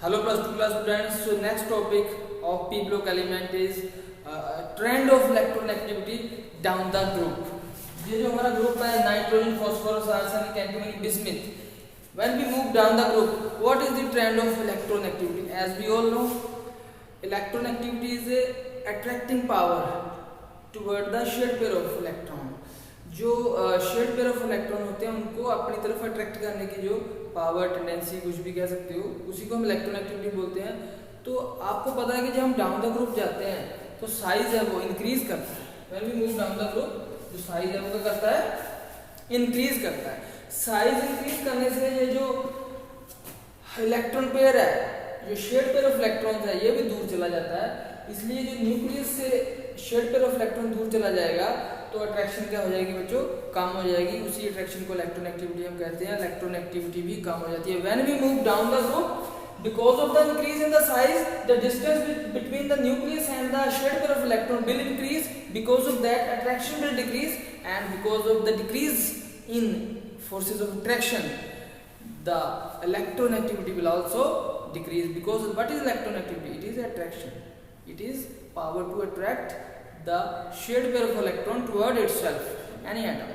Hello plus 2 class students. So next topic of P block element is trend of electronegativity down the group. ये जो हमारा group है nitrogen phosphorus arsenic antimony bismuth. When we move down the group, what is the trend of electronegativity? As we all know, electronegativity is a attracting power toward the shared pair of electron. जो shade pair of electron होते हैं उनको अपनी तरफ attract करने की जो power tendency कुछ भी कह सकते हो उसी को हम इलेक्ट्रोनेगेटिविटी बोलते हैं. तो आपको पता है कि जब हम डाउन द ग्रुप जाते हैं तो साइज है वो इंक्रीज करता है. When we move down the group जो साइज है वो क्या करता है, इंक्रीज करता है. साइज इंक्रीज करने से ये जो इलेक्ट्रॉन पेयर है, जो शेड पेयर ऑफ इलेक्ट्रॉन है, ये भी दूर चला जाता है. इसलिए जो न्यूक्लियस से शेड पेयर ऑफ इलेक्ट्रॉन दूर चला जाएगा तो अट्रैक्शन क्या हो जाएगी बच्चों, कम हो जाएगी. उसी अट्रैक्शन को इलेक्ट्रोनेगेटिविटी हम कहते हैं. इलेक्ट्रोनेगेटिविटी भी कम हो जाती है. When we move down the group because of the increase in the size, the distance between the nucleus and the shared pair of electron will increase. Because of that, attraction will decrease, and because of the decrease in forces of attraction, the electronegativity will also decrease. Because what is electronegativity? It is attraction. It is power to attract the shared pair of electron toward itself, any atom.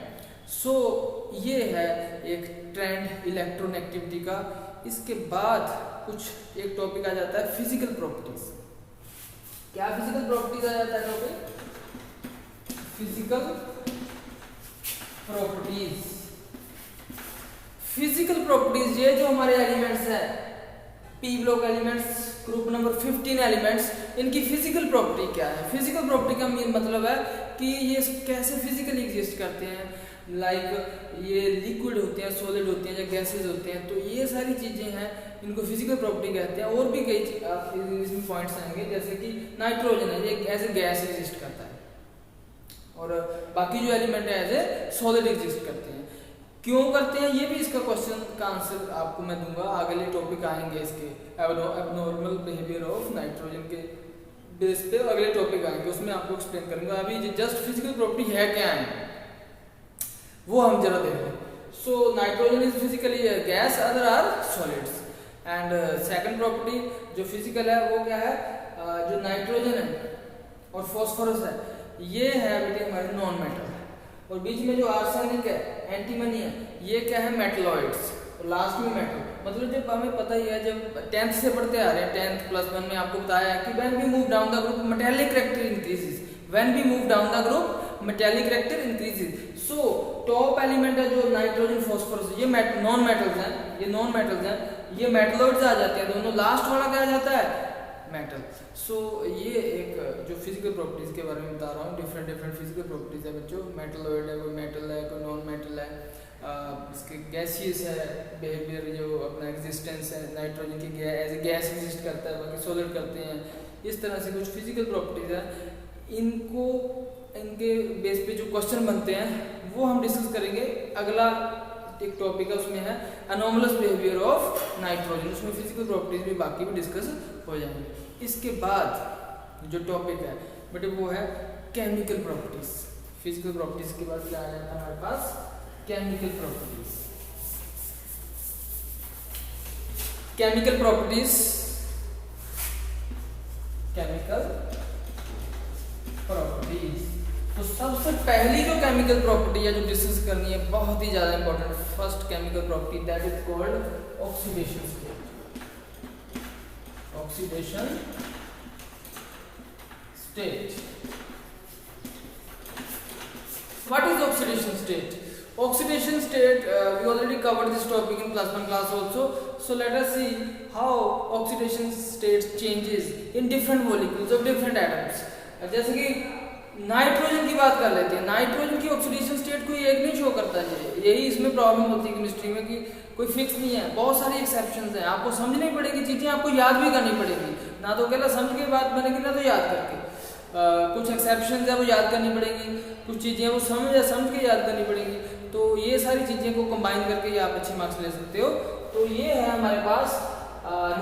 So ये है एक trend electronegativity का. इसके बाद कुछ एक topic आ जाता है फिजिकल प्रॉपर्टीज. क्या फिजिकल प्रॉपर्टीज आ जाता है topic? Physical properties. Physical properties ये जो हमारे एलिमेंट्स है P block elements, group number 15 elements, इनकी फिजिकल प्रॉपर्टी क्या है? फिजिकल प्रॉपर्टी का मतलब है कि ये कैसे फिजिकली एग्जिस्ट करते हैं. लाइक ये लिक्विड होते हैं, सॉलिड होते हैं या गैसेज होते हैं. तो ये सारी चीजें हैं, इनको फिजिकल प्रॉपर्टी कहते हैं. और भी कई इसमें पॉइंट्स आएंगे, जैसे कि नाइट्रोजन है, ये एज ए गैस एग्जिस्ट करता है और बाकी जो एलिमेंट है एज ए सॉलिड एग्जिस्ट करते हैं. क्यों करते हैं ये भी इसका क्वेश्चन का आंसर आपको मैं दूंगा. अगले टॉपिक आएंगे इसके एबनॉर्मल बिहेवियर ऑफ नाइट्रोजन के बेस पे अगले टॉपिक आएंगे, उसमें आपको एक्सप्लेन करूंगा. अभी जस्ट फिजिकल प्रॉपर्टी है क्या है वो हम जरा देख लें. So nitrogen is physically gas, other are solids. And second property जो फिजिकल है वो क्या है, जो नाइट्रोजन है और फॉस्फोरस है ये है बेटे हमारे नॉन मेटल. और बीच में जो आर्सेनिक है, एंटीमनी है, ये क्या है, मेटलॉइड्स. और लास्ट में मेटल. मतलब जब हमें पता ही है, जब 10th से पढ़ते आ रहे हैं, 10th +1 में आपको बताया है कि when we move down the group metallic character increases. When we move down the group metallic character increases. So top element है जो नाइट्रोजन फॉस्फोरस, ये नॉन मेटल्स हैं, ये नॉन मेटल्स हैं, ये मेटलॉइड्स आ जाते हैं दोनों. लास्ट वाला क्या आ जाता है, मेटल. सो ये एक जो फिजिकल प्रॉपर्टीज के बारे में बता रहा हूँ, डिफरेंट फिजिकल प्रॉपर्टीज है बच्चों. मेटलॉइड है, कोई मेटल है, कोई नॉन मेटल है. इसके गैसियस है बिहेवियर, जो अपना एग्जिस्टेंस है, नाइट्रोजन की एज ए गैस एग्जिस्ट करता है, बाकी सॉलिड करते हैं. इस तरह से कुछ फिजिकल प्रॉपर्टीज है. इनको इनके बेस पे जो क्वेश्चन बनते हैं वो हम डिस्कस करेंगे. अगला एक टॉपिक है उसमें है अनोमलस बिहेवियर ऑफ नाइट्रोजन, उसमें फिजिकल प्रॉपर्टीज भी बाकी भी डिस्कस हो जाएंगे. इसके बाद जो टॉपिक है बट वो है केमिकल प्रॉपर्टीज. फिजिकल प्रॉपर्टीज के बाद क्या आ जाता है हमारे पास, chemical properties. Chemical properties, chemical properties. तो सबसे पहली जो केमिकल प्रॉपर्टी है जो डिस्कस करनी है, बहुत ही ज्यादा important, first chemical property, that is called oxidation state. Oxidation state. What is oxidation state? Oxidation state, we already covered this topic in +1 class also. So let us see how oxidation state changes in different molecules of different atoms. जैसे कि nitrogen की बात कर लेते हैं. Nitrogen की oxidation state कोई एक नहीं शो करता है. यही इसमें प्रॉब्लम होती है केमिस्ट्री में कि कोई फिक्स नहीं है, बहुत सारी एक्सेप्शंस हैं. आपको समझनी पड़ेगी चीजें, आपको याद भी करनी पड़ेगी. ना तो अकेला समझ के बात बनेगी, ना तो याद करके. कुछ एक्सेप्शंस है वो याद करनी पड़ेगी, कुछ चीजें वो समझ के याद करनी पड़ेगी. तो ये सारी चीजें को कंबाइन करके आप अच्छे मार्क्स ले सकते हो. तो ये है हमारे पास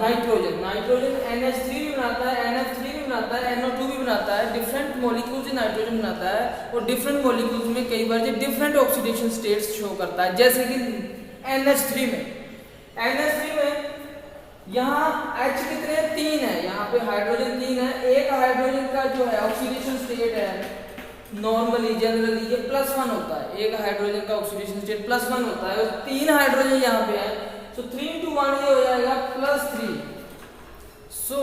नाइट्रोजन. नाइट्रोजन NH3 भी बनाता है, NF3 भी बनाता है, NO2 भी बनाता है. डिफरेंट मॉलिक्यूल्स से नाइट्रोजन बनाता है और डिफरेंट मॉलिक्यूल्स में कई बार डिफरेंट ऑक्सीडेशन स्टेट्स शो करता है. जैसे कि NH3 में यहाँ H कितने हैं? 3 है, यहाँ पे हाइड्रोजन 3 है। एक हाइड्रोजन का जो है ऑक्सीडेशन स्टेट है नॉर्मली जनरली ये +1 होता है, एक हाइड्रोजन का ऑक्सीडेशन स्टेट +1 होता है और 3 हाइड्रोजन यहाँ पे है, सो 3 × 1 ये हो जाएगा +3। सो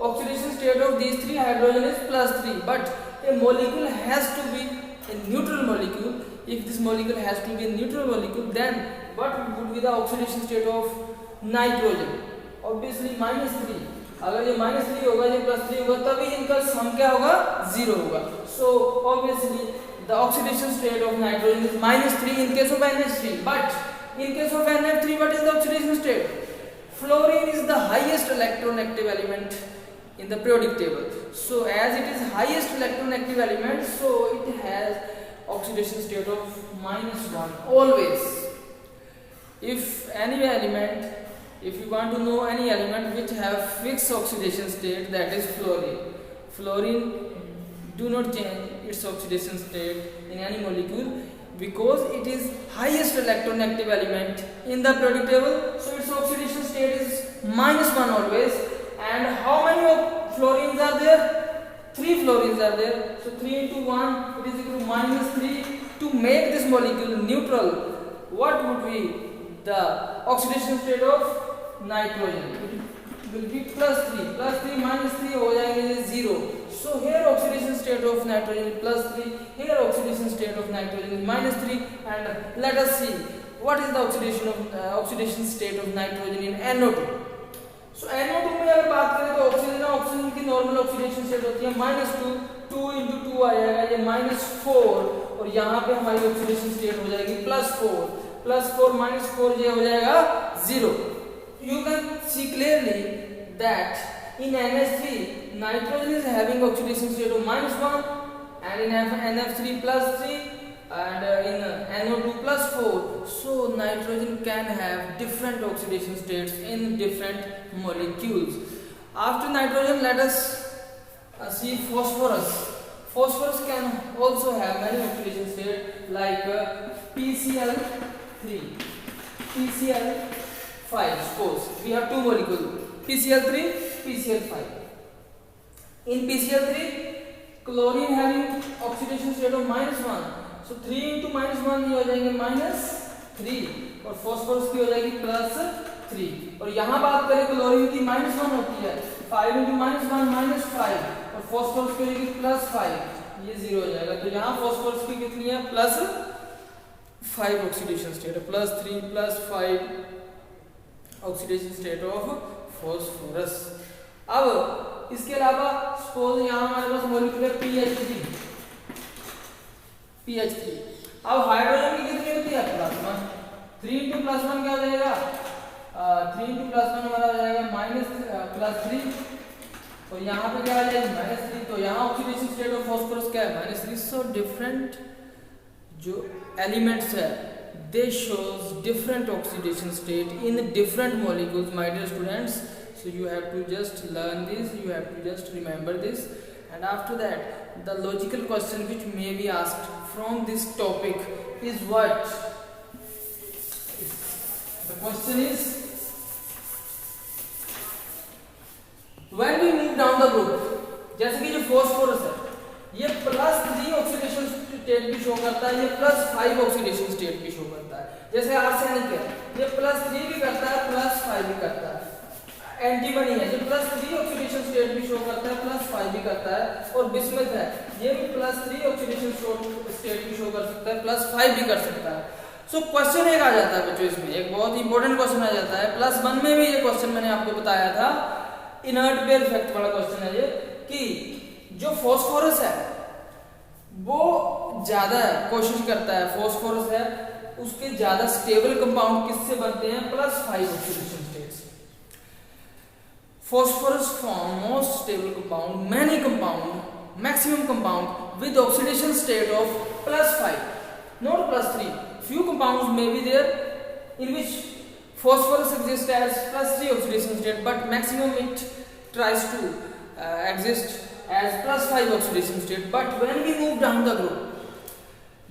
oxidation state of these 3 hydrogen is +3, but a molecule has to be a neutral molecule. If this molecule has to be a neutral molecule, then what would be the oxidation state of nitrogen? Obviously -3. अगर ये -3 होगा, ये +3 होगा, तभी इनका सम क्या होगा? 0 होगा। So obviously the oxidation state of nitrogen is -3 in case of NH3. But in case of NF3, what is the oxidation state? Fluorine is the highest electroneggative element in the periodic table. So as it is highest electroneggative element, so it has oxidation state of -1 always. If any element, if you want to know any element which have fixed oxidation state, that is fluorine. Fluorine do not change its oxidation state in any molecule because it is highest electronegative element in the periodic table, so its oxidation state is -1 always. And how many of fluorines are there? 3 fluorines are there, so 3 × 1 it is equal to -3. To make this molecule neutral, what would be the oxidation state of nitrogen? It will be +3, +3 -3 हो जाएंगे 0. So here oxidation state of nitrogen is +3, here oxidation state of nitrogen is -3, and let us see what is the oxidation state of nitrogen in NO2. So NO2 में अगर बात करें तो oxygen की normal oxidation state होती है -2, 2 × 2 आ जाएगा ये -4, और यहाँ पे हमारी ऑक्सीडेशन स्टेट हो जाएगी +4, +4 -4 ये हो जाएगा 0. You can see clearly that in NH3 nitrogen is having oxidation state of -1, and in NF3 +3, and in NO2 +4. So nitrogen can have different oxidation states in different molecules. After nitrogen, let us see phosphorus. Phosphorus can also have many oxidation states like PCl3, PCl5. Suppose we have 2 molecules, PCl3, PCl5. In PCl3, chlorine having oxidation state of -1, so 3 × -1 ये हो जाएंगे -3, और phosphorus की हो जाएगी +3. और यहाँ बात करें क्लोरीन की -1 होती है, 5 × -1 -5, और phosphorus की हो जाएगी +5, ये 0 हो जाएगा. तो यहाँ phosphorus की कितनी है? +5 ऑक्सीडेशन स्टेट है, +3 +5 ऑक्सीडेशन स्टेट ऑफ phosphorus. अब इसके अलावा सपोज यहाँ हमारे पास मॉलिक्यूल है PH3. अब हाइड्रोजन की कितनी होती है? +1. 3 × +1 क्या हो जाएगा? 3 × +1 हमारा हो जाएगा +3, और यहाँ पे क्या आ जाएगा? -3. तो यहाँ ऑक्सीडेशन स्टेट ऑफ फॉस्फोरस क्या है? -3. सो डिफरेंट जो एलिमेंट्स है they shows different oxidation state in different molecules. My dear students, so you have to just learn this, you have to just remember this, and after that the logical question which may be asked from this topic is what? The question is, when we move down the group, जैसे कि जो phosphorus है ये +3 oxidation state भी show करता है, ये +5 oxidation state भी शो करता है. जैसे आर्सेनिक है ये +3 भी करता है, +5 भी करता है. एंटीमनी है जो +3 ऑक्सीडेशन स्टेट भी शो करता है, +5 भी करता है. और बिस्मथ है ये भी +3 ऑक्सीडेशन स्टेट भी शो कर सकता है, +5 भी कर सकता है. सो क्वेश्चन एक आ जाता है बच्चों, इसमें एक बहुत इंपॉर्टेंट क्वेश्चन आ जाता है. +1 में भी ये क्वेश्चन मैंने आपको बताया था, इनर्ट पेयर इफेक्ट वाला क्वेश्चन है ये, कि जो फॉस्फोरस है वो ज्यादा कोशिश करता है, फॉस्फोरस है उसके ज्यादा स्टेबल कंपाउंड किससे बनते हैं? +5 oxidation states. Phosphorus form most stable compound, many compound, maximum compound with oxidation state of +5, not +3. Few compounds may be there in which phosphorus exists as +3 oxidation state, but maximum it tries to exist as +5 oxidation state. But when we move down the group,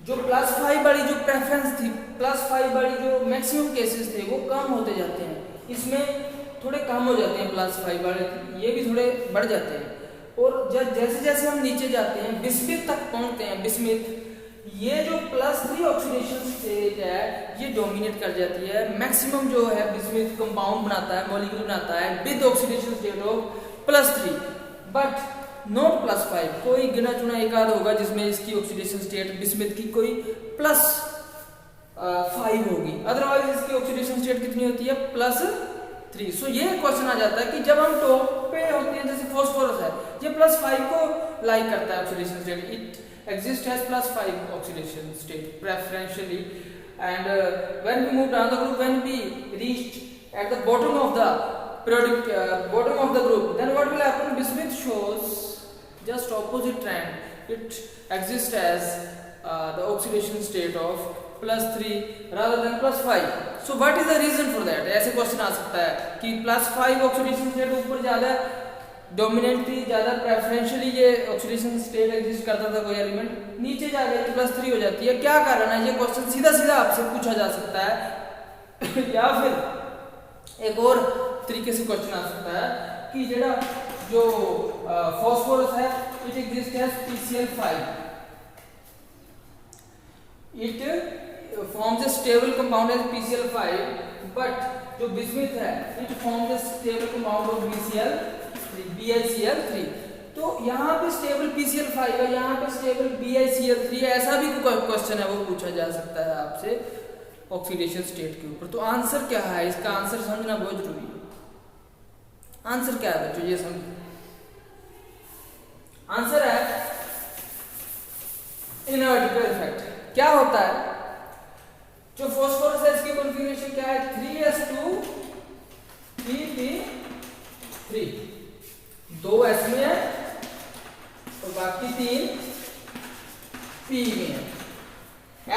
जो +5 वाली जो preference थी, +5 वाली जो maximum cases थे वो कम होते जाते हैं. इसमें थोड़े कम हो जाते हैं, +5 वाले ये भी थोड़े बढ़ जाते हैं। और जैसे जैसे हम नीचे जाते हैं बिस्मिथ तक पहुंचते हैं, बिस्मिथ ये जो +3 ऑक्सीडेशन स्टेट है ये डोमिनेट कर जाती है। मैक्सिमम जो है बिस्मिथ कंपाउंड बनाता है, मॉलिक्यूल बनाता है with oxidation state of +3 but not +5। कोई गिना चुना एक आध होगा जिसमें इसकी ऑक्सीडेशन स्टेट बिस्मिथ की कोई +5 होगी, अदरवाइज इसकी ऑक्सीडेशन स्टेट कितनी होती है +3। सो ये क्वेश्चन आ जाता है कि जब हम टॉप पे होते हैं, जैसे फास्फोरस है ये +5 को लाइक करता है oxidation state, it exists as +5 oxidation state preferentially, and when we move down the group, when we reached at the bottom of the periodic bottom of the group, then what will happen? Bismuth shows just opposite trend, it exists as the oxidation state of +3 rather than +5. So what is the reason for that? ऐसे question आ सकता है कि +5 oxidation state ऊपर ज्यादा dominantly ज्यादा preferentially ये oxidation state exist करता था कोई एलिमेंट, नीचे जाकर +3 हो जाती है, क्या कारण है? ये क्वेश्चन सीधा सीधा आपसे पूछा जा सकता है या फिर एक और तरीके से क्वेश्चन आ सकता है कि जो फास्फोरस है it exist as PCl5, it forms a stable compound as PCl5, but जो बिस्मिथ है it forms a stable compound of BiCl3। तो यहाँ पे स्टेबल PCl5 है, यहाँ पे स्टेबल BiCl3 है, ऐसा भी कोई क्वेश्चन है वो पूछा जा सकता है आपसे ऑक्सीडेशन स्टेट के ऊपर। तो आंसर क्या है? इसका आंसर समझना बहुत जरूरी है। आंसर क्या है बच्चों, ये समझो। आंसर है इनर्ट पेयर इफेक्ट। क्या होता है? जो फास्फोरस है इसकी कॉन्फ़िगरेशन क्या है? 3s2 3p3, 2 s में है और बाकी 3 p में है।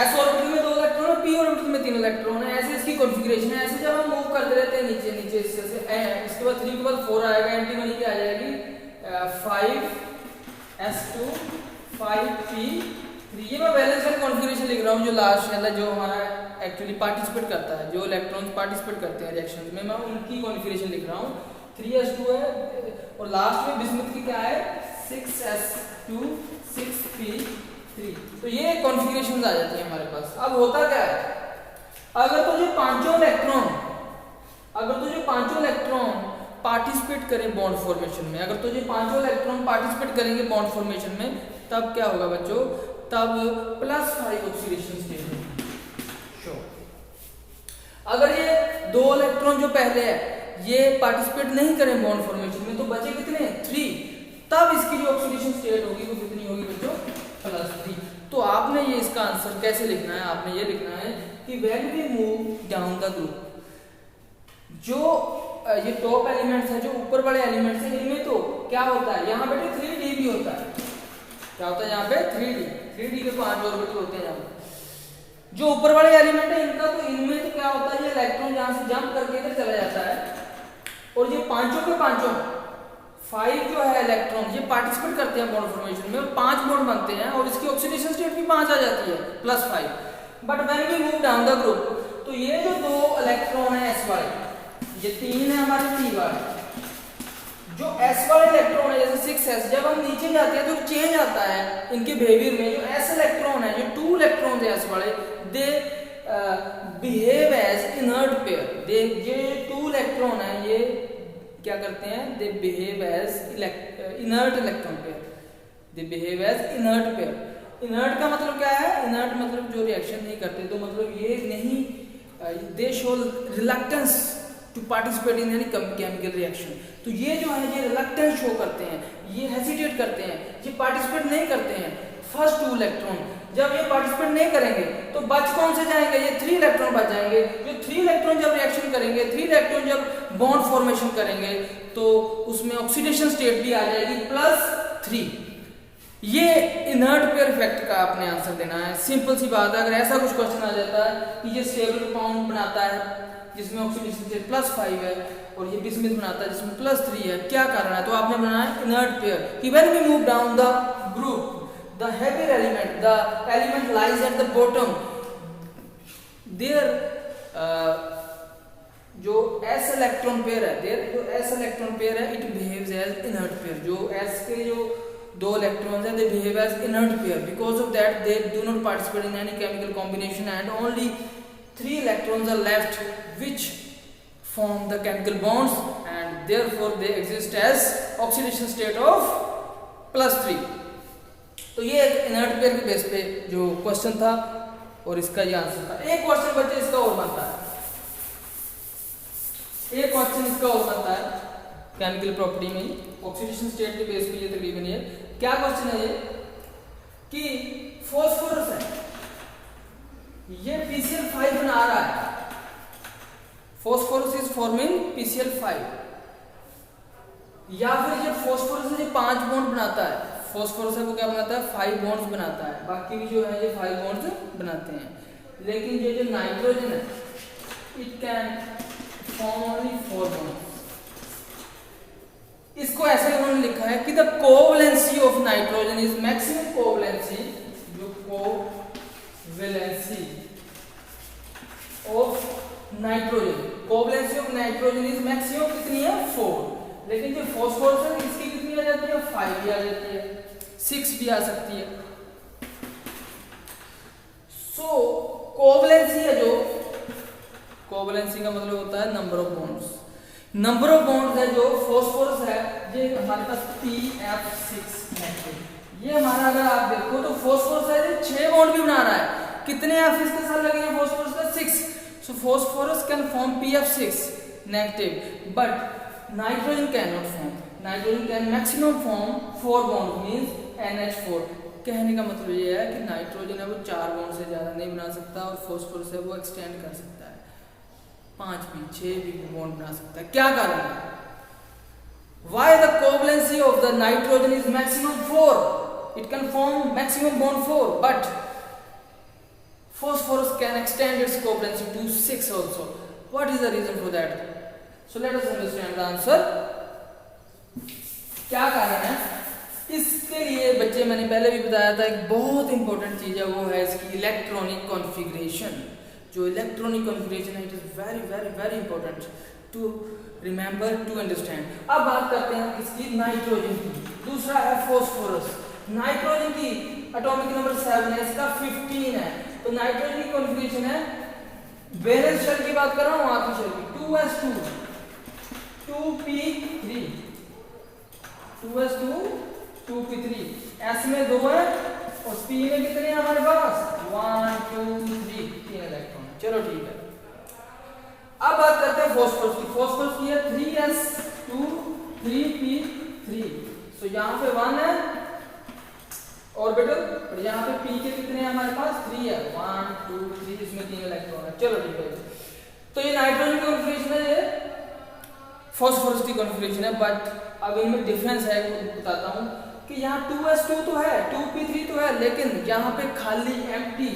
s ऑर्बिटल में 2 इलेक्ट्रॉन है, p ऑर्बिटल में 3 इलेक्ट्रॉन है। ऐसे इसकी कॉन्फ़िगरेशन है। ऐसे जब हम मूव करते रहते हैं नीचे नीचे इससे इसके बाद 3 के बाद 4 आएगा, एंटीमनी क्या आ जाएगी 5s2 5p3। ये मैं बैलेंस वाली कॉन्फ़िगरेशन लिख रहा हूँ जो लास्ट वाला जो हमारा एक्चुअली पार्टिसिपेट करता है, जो इलेक्ट्रॉन्स पार्टिसिपेट करते हैं रिएक्शंस में, मैं उनकी कॉन्फ़िगरेशन लिख रहा हूँ। 3s2 है और लास्ट में बिस्मुथ की क्या है 6s2 6p3। तो ये कॉन्फ़िगरेशंस आ जाती है हमारे पास। अब होता क्या है, अगर तो जो पांचों इलेक्ट्रॉन पार्टिसिपेट करें बॉन्ड फॉर्मेशन में, अगर तो जो पांचों इलेक्ट्रॉन पार्टिसिपेट करेंगे बॉन्ड फॉर्मेशन में, तब क्या होगा बच्चों? तब +5 ऑक्सीडेशन स्टेट होगी। अगर ये 2 इलेक्ट्रॉन जो पहले है ये पार्टिसिपेट नहीं करें बॉन्ड फॉर्मेशन में, तो बचे कितने 3, तब इसकी जो ऑक्सीडेशन स्टेट होगी वो कितनी होगी बच्चों? +3। तो आपने ये इसका आंसर कैसे लिखना है? आपने ये लिखना है कि when we move down the group, जो ये टॉप एलिमेंट्स है, जो ऊपर वाले एलिमेंट्स है, इनमें तो क्या होता है यहाँ बेटे 3d भी होता है। क्या होता है यहाँ पे 3d के 5 ऑर्बिटल होते हैं यहाँ पे। जो ऊपर वाले एलिमेंट है इनका तो इनमें तो क्या होता है, ये इलेक्ट्रॉन यहाँ से जंप करके इधर चला जाता है और ये पांचों के पांचों 5 जो है इलेक्ट्रॉन ये पार्टिसिपेट करते हैं बॉन्ड फॉर्मेशन में और 5 बॉन्ड बनते हैं और इसकी ऑक्सीडेशन स्टेट भी 5 आ जाती है +5। But when we move down the group, तो ये जो 2 इलेक्ट्रॉन है s वाले, ये 3 है हमारे p वाले, जो s वाले इलेक्ट्रॉन है जैसे 6s, जब हम नीचे जाते हैं तो चेंज आता है इनके बिहेवियर में। जो s इलेक्ट्रॉन है, जो 2 इलेक्ट्रॉन है s वाले, they behave as inert pair. They ये 2 इलेक्ट्रॉन है ये क्या करते हैं? They behave as inert electron pair. They behave as inert pair. Inert का मतलब क्या है? इनर्ट मतलब जो रिएक्शन नहीं करते, तो मतलब ये नहीं, they show reluctance to participate in any chemical reaction. तो ये जो है ये रिलक्टेंस शो करते हैं, ये हेसिटेट करते हैं, ये पार्टिसिपेट नहीं करते हैं। फर्स्ट 2 इलेक्ट्रॉन जब ये पार्टिसिपेट नहीं करेंगे तो बच कौन से जाएंगे? ये 3 इलेक्ट्रॉन बच जाएंगे। जो 3 इलेक्ट्रॉन जब रिएक्शन करेंगे, 3 इलेक्ट्रॉन जब बॉन्ड फॉर्मेशन करेंगे तो उसमें ऑक्सीडेशन स्टेट भी आ जाएगी +3। ये इनर्ट पेयर इफेक्ट का आपने आंसर देना है। सिंपल सी बात है। अगर ऐसा कुछ क्वेश्चन आ जाता है कि ये स्टेबल कंपाउंड बनाता है जिसमें ऑक्सीडेशन स्टेट +5 है और ये बिस्मिथ बनाता है जिसमें +3 है, क्या कारण है? तो आपने बनाना है इनर्ट पेयर कि when we move down the group, the heavier element, the element lies at the bottom, जो s इलेक्ट्रॉन पेयर है, देयर जो s इलेक्ट्रॉन पेयर है it behaves as inert pair. जो s के जो दो इलेक्ट्रॉन्स हैं they behave as inert pair, because of that they do not participate in any chemical combination and only 3 electrons are left which form the chemical bonds and therefore they exist as oxidation state of +3। तो ये एक inert pair के base पे जो question था और इसका ये आंसर था। एक क्वेश्चन बच्चे इसका और बनता है, एक क्वेश्चन इसका और बनता है केमिकल प्रॉपर्टी में ऑक्सीडेशन स्टेट के बेस पे। ये तकरीबन ये क्या क्वेश्चन है ये कि फास्फोरस है, ये PCl5 बना रहा है, फास्फोरस इज फॉर्मिंग PCl5, या फिर ये फास्फोरस जो 5 बॉन्ड बनाता है, फास्फोरस है वो क्या बनाता है 5 बॉन्ड्स बनाता है, बाकी भी जो है ये 5 बॉन्ड्स बनाते हैं। लेकिन ये जो नाइट्रोजन है it can form only 4 bonds. इसको ऐसे उन्होंने लिखा है कि the covalency of nitrogen is maximum covalency, जो covalency of nitrogen, covalency of nitrogen is maximum कितनी है 4, लेकिन जो फास्फोरस है इसकी कितनी आ जाती है 5 भी आ जाती है, 6 भी आ सकती है। सो कोवैलेंसी है जो, कोवैलेंसी का मतलब होता है number of bonds, number of bonds है जो फास्फोरस है ये हमारे पास PF6 नेगेटिव, ये हमारा अगर आप देखो तो फास्फोरस है ये 6 बॉन्ड भी बना रहा है, कितने F इसके साथ लगे हैं फास्फोरस का 6। So phosphorus can form PF6 negative, but nitrogen cannot form. Nitrogen can maximum form 4 bond means NH4। कहने का मतलब ये है कि नाइट्रोजन है वो 4 बॉन्ड से ज्यादा नहीं बना सकता और फास्फोरस है वो एक्सटेंड कर सकता है, 5 भी 6 भी बॉन्ड बना सकता है। क्या कारण है? Why the covalency of the nitrogen is maximum 4? It can form maximum bond 4, but phosphorus can extend its covalency to 6 also. What is the reason for that? So let us understand the answer. क्या कारण है इसके लिए? बच्चे मैंने पहले भी बताया था एक बहुत इंपॉर्टेंट चीज है वो है इसकी इलेक्ट्रॉनिक कॉन्फ़िगरेशन। जो इलेक्ट्रॉनिक कॉन्फ़िगरेशन है it is very very very important to remember to understand. अब बात करते हैं इसकी नाइट्रोजन की, दूसरा है फास्फोरस। नाइट्रोजन की एटॉमिक नंबर 7 है, इसका 15 है, तो नाइट्रोजन की कॉन्फ़िगरेशन है, वैलेंस शेल की बात कर रहा हूं, आखिरी शेल की 2s2 2p3 2s2 2p3, s में 2 है और p में कितने हैं हमारे पास 1 2 3 3 इलेक्ट्रॉन। चलो ठीक है, अब बात करते हैं फास्फोरस की। फास्फोरस की है 3s2 3p3, सो यहां पे 1 है ऑर्बिटल और यहाँ पे p के कितने हैं हमारे पास 3 है, 1 2 3, इसमें 3 इलेक्ट्रॉन है। चलो ठीक है, तो ये नाइट्रोजन की कॉन्फ़िगरेशन है, ये फास्फोरस की कॉन्फ़िगरेशन है, बट अब इनमें डिफरेंस है बताता हूँ कि यहाँ 2s2 तो है 2p3 तो है, लेकिन यहाँ पे खाली एम्प्टी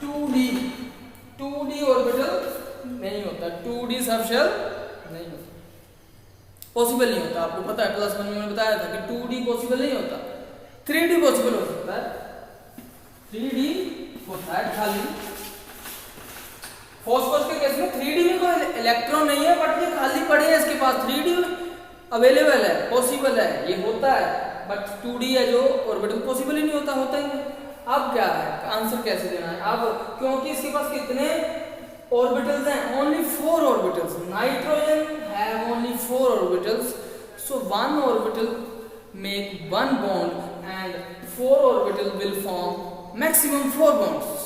2d ऑर्बिटल नहीं होता, 2d सबशेल नहीं होता, पॉसिबल नहीं होता। आपको पता है +1 में मैंने बताया था कि 2d पॉसिबल नहीं होता, 3d पॉसिबल हो सकता है, 3d होता है खाली। फास्फोरस के केस में 3d में कोई इलेक्ट्रॉन नहीं है, बट ये खाली पड़े हैं इसके पास, 3d अवेलेबल है, पॉसिबल है, ये होता है, बट 2d है जो ऑर्बिटल पॉसिबल ही नहीं होता, होता ही नहीं। अब क्या है आंसर कैसे देना है? अब क्योंकि इसके पास कितने ऑर्बिटल्स हैं, only 4 orbitals, nitrogen have only 4 orbitals, so 1 orbital make 1 bond and 4 orbital will form maximum 4 bonds।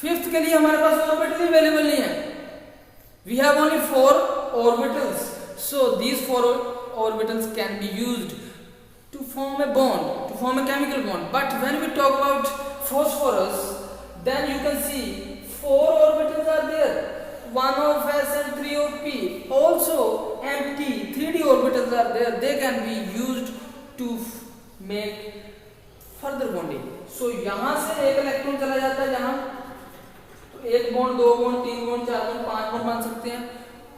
5th के लिए हमारे पास ऑर्बिटल अवेलेबल नहीं है, we have only 4 orbitals, so these 4 orbitals can be used to form a bond, to form a chemical bond। But when we talk about phosphorus, then you can see 4 orbitals are there, 1 of s and 3 of p, also empty 3d orbitals are there, they can be used to make further bonding। so यहां से एक electron चला जाता है जहां, तो 1 bond 2 bond 3 bond 4 bond 5 bond बन सकते हैं,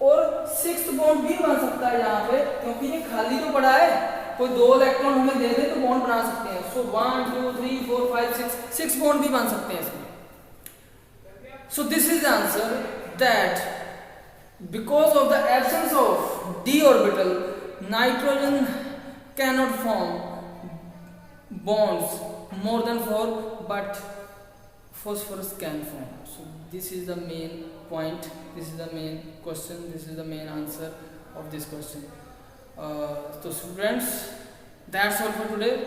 और 6th बॉन्ड भी बन सकता है यहाँ पे, क्योंकि ये खाली तो पड़ा है, कोई 2 इलेक्ट्रॉन हमें दे दे तो बॉन्ड बना सकते हैं। सो 1 2 3 4 5 6 बॉन्ड भी बन सकते हैं इसमें। So this is the answer that because of the absence of d orbital, nitrogen cannot form bonds more than 4, but phosphorus can form. So this is the main point, this is the main question, this is the main answer of this question. So students, that's all for today.